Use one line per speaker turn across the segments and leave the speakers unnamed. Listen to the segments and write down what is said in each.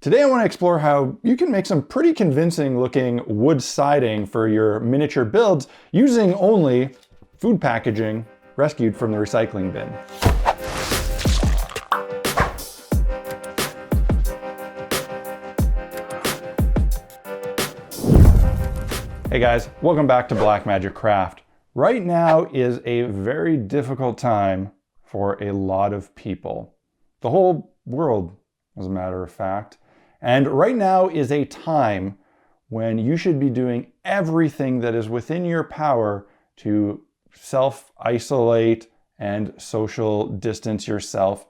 Today I want to explore how you can make some pretty convincing looking wood siding for your miniature builds using only food packaging rescued from the recycling bin. Hey guys, welcome back to Black Magic Craft. Right now is a very difficult time for a lot of people. The whole world, as a matter of fact. And right now is a time when you should be doing everything that is within your power to self-isolate and social distance yourself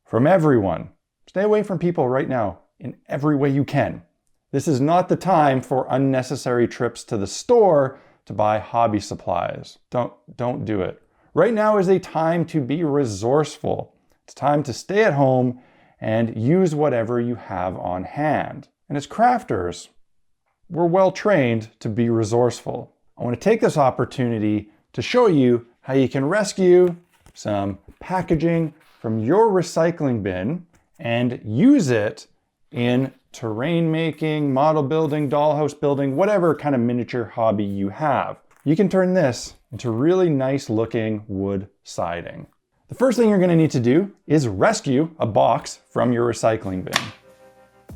from everyone. Stay away from people right now in every way you can. This is not the time for unnecessary trips to the store to buy hobby supplies. Don't do it. Right now is a time to be resourceful. It's time to stay at home and use whatever you have on hand. And as crafters, we're well trained to be resourceful. I want to take this opportunity to show you how you can rescue some packaging from your recycling bin and use it in terrain making, model building, dollhouse building, whatever kind of miniature hobby you have. You can turn this into really nice looking wood siding. The first thing you're going to need to do is rescue a box from your recycling bin.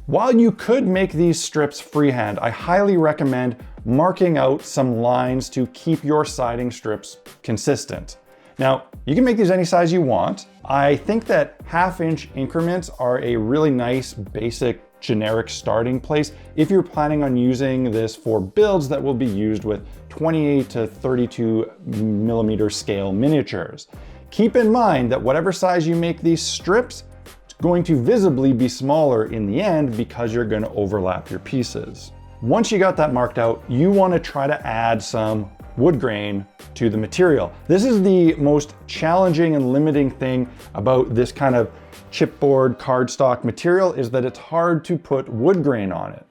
While you could make these strips freehand, I highly recommend marking out some lines to keep your siding strips consistent. Now, you can make these any size you want. I think that 1/2-inch increments are a really nice, basic, generic starting place if you're planning on using this for builds that will be used with 28 to 32 millimeter scale miniatures. Keep in mind that whatever size you make these strips, it's going to visibly be smaller in the end because you're going to overlap your pieces. Once you got that marked out, you want to try to add some wood grain to the material. This is the most challenging and limiting thing about this kind of chipboard cardstock material, is that it's hard to put wood grain on it.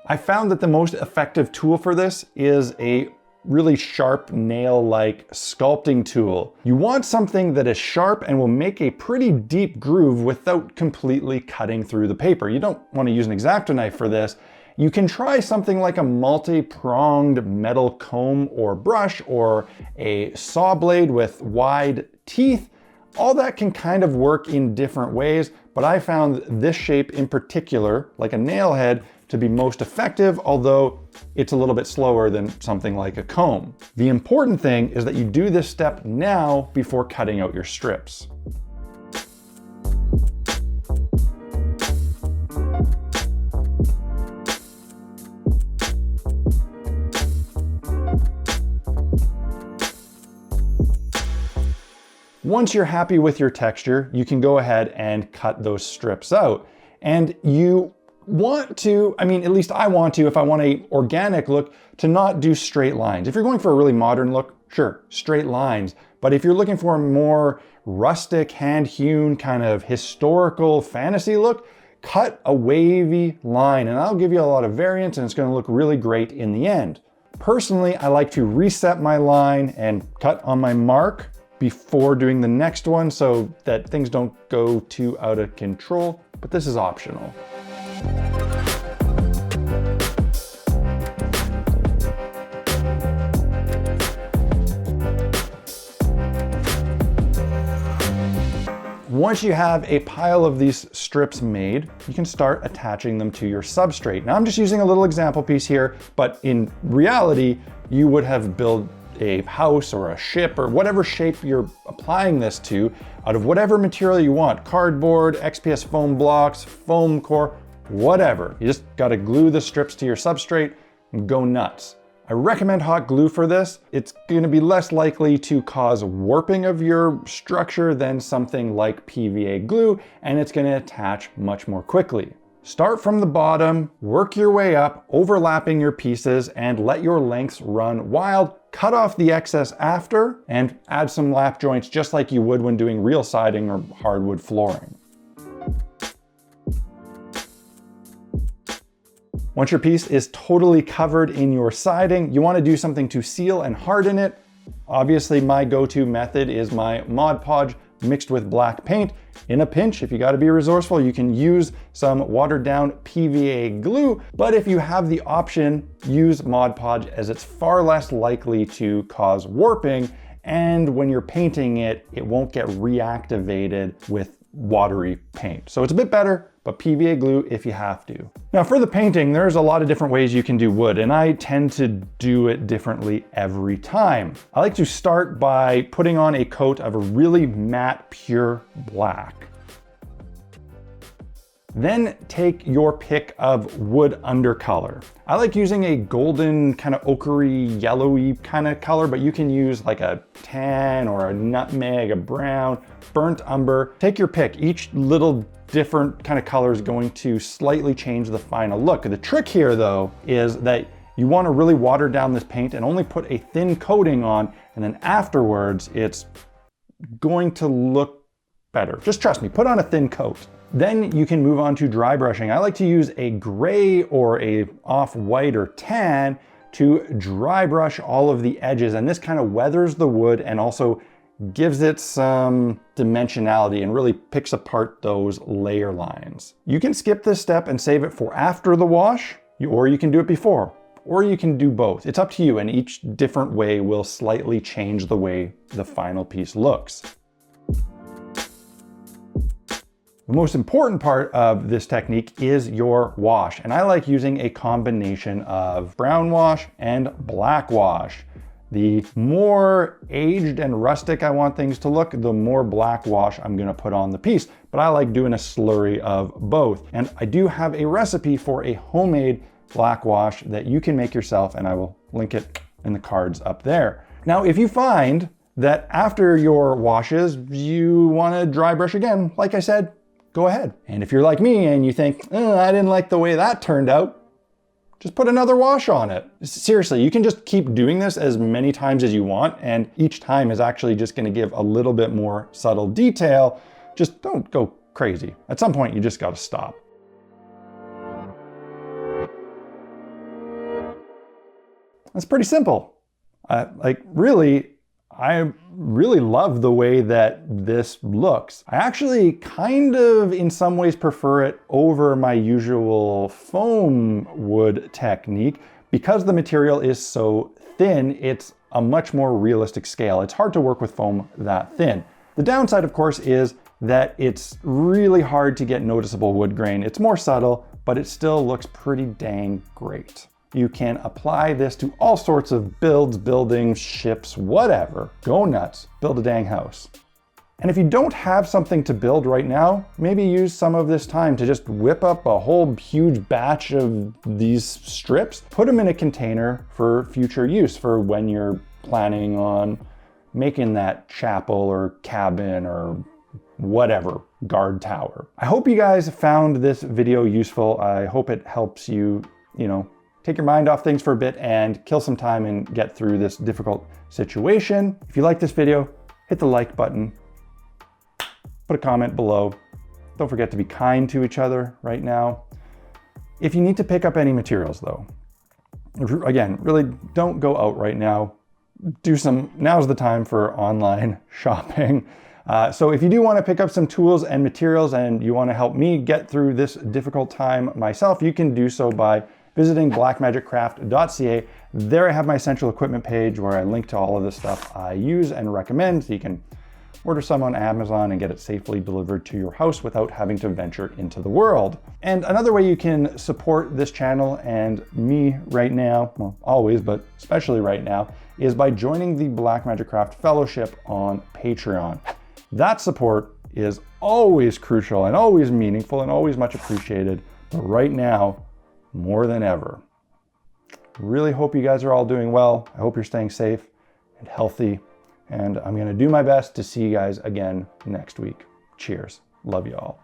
I found that the most effective tool for this is a really sharp nail-like sculpting tool. You want something that is sharp and will make a pretty deep groove without completely cutting through the paper. You don't want to use an X-Acto knife for this. You can try something like a multi-pronged metal comb or brush or a saw blade with wide teeth. All that can kind of work in different ways, but I found this shape in particular, like a nail head, to be most effective, although it's a little bit slower than something like a comb. The important thing is that you do this step now before cutting out your strips. Once you're happy with your texture, you can go ahead and cut those strips out. And you want to, at least I want to, if I want an organic look, to not do straight lines. If you're going for a really modern look, sure, straight lines. But if you're looking for a more rustic, hand-hewn, kind of historical fantasy look, cut a wavy line, and I'll give you a lot of variance, and it's going to look really great in the end. Personally, I like to reset my line and cut on my mark before doing the next one so that things don't go too out of control, but this is optional. Once you have a pile of these strips made, you can start attaching them to your substrate. Now I'm just using a little example piece here, but in reality, you would have built a house or a ship or whatever shape you're applying this to out of whatever material you want. Cardboard, XPS foam blocks, foam core, whatever. You just gotta glue the strips to your substrate and go nuts. I recommend hot glue for this. It's gonna be less likely to cause warping of your structure than something like PVA glue, and it's gonna attach much more quickly. Start from the bottom, work your way up, overlapping your pieces, and let your lengths run wild. Cut off the excess after, and add some lap joints just like you would when doing real siding or hardwood flooring. Once your piece is totally covered in your siding, you want to do something to seal and harden it. Obviously, my go-to method is my Mod Podge mixed with black paint. In a pinch, if you gotta be resourceful, you can use some watered down PVA glue, but if you have the option, use Mod Podge as it's far less likely to cause warping, and when you're painting it, it won't get reactivated with watery paint. So it's a bit better, but PVA glue if you have to. Now for the painting, there's a lot of different ways you can do wood, and I tend to do it differently every time. I like to start by putting on a coat of a really matte, pure black. Then take your pick of wood undercolor. I like using a golden, kind of ochre-y, yellowy kind of color, but you can use like a tan or a nutmeg, a brown, burnt umber. Take your pick. Each little different kind of color is going to slightly change the final look. The trick here though is that you want to really water down this paint and only put a thin coating on, and then afterwards it's going to look better. Just trust me, put on a thin coat. Then you can move on to dry brushing. I like to use a gray or a off-white or tan to dry brush all of the edges, and this kind of weathers the wood and also gives it some dimensionality and really picks apart those layer lines. You can skip this step and save it for after the wash, or you can do it before, or you can do both. It's up to you, and each different way will slightly change the way the final piece looks. The most important part of this technique is your wash, and I like using a combination of brown wash and black wash. The more aged and rustic I want things to look, the more black wash I'm gonna put on the piece, but I like doing a slurry of both. And I do have a recipe for a homemade black wash that you can make yourself, and I will link it in the cards up there. Now, if you find that after your washes, you wanna dry brush again, like I said, go ahead. And if you're like me and you think, I didn't like the way that turned out, just put another wash on it. Seriously, you can just keep doing this as many times as you want, and each time is actually just gonna give a little bit more subtle detail. Just don't go crazy. At some point, you just gotta stop. That's pretty simple. I really love the way that this looks. I actually kind of, in some ways, prefer it over my usual foam wood technique. Because the material is so thin, it's a much more realistic scale. It's hard to work with foam that thin. The downside, of course, is that it's really hard to get noticeable wood grain. It's more subtle, but it still looks pretty dang great. You can apply this to all sorts of builds, buildings, ships, whatever. Go nuts, build a dang house. And if you don't have something to build right now, maybe use some of this time to just whip up a whole huge batch of these strips, put them in a container for future use, for when you're planning on making that chapel or cabin or whatever, guard tower. I hope you guys found this video useful. I hope it helps you, take your mind off things for a bit and kill some time and get through this difficult situation. If you like this video, hit the like button, put a comment below. Don't forget to be kind to each other right now. If you need to pick up any materials though, again, really don't go out right now. Now's the time for online shopping. So if you do want to pick up some tools and materials and you want to help me get through this difficult time myself, you can do so by visiting blackmagiccraft.ca. There I have my essential equipment page where I link to all of the stuff I use and recommend, so you can order some on Amazon and get it safely delivered to your house without having to venture into the world. And another way you can support this channel and me right now, well, always, but especially right now, is by joining the Blackmagic Craft Fellowship on Patreon. That support is always crucial and always meaningful and always much appreciated, but right now, more than ever. Really hope you guys are all doing well. I hope you're staying safe and healthy, and I'm gonna do my best to see you guys again next week. Cheers. Love you all.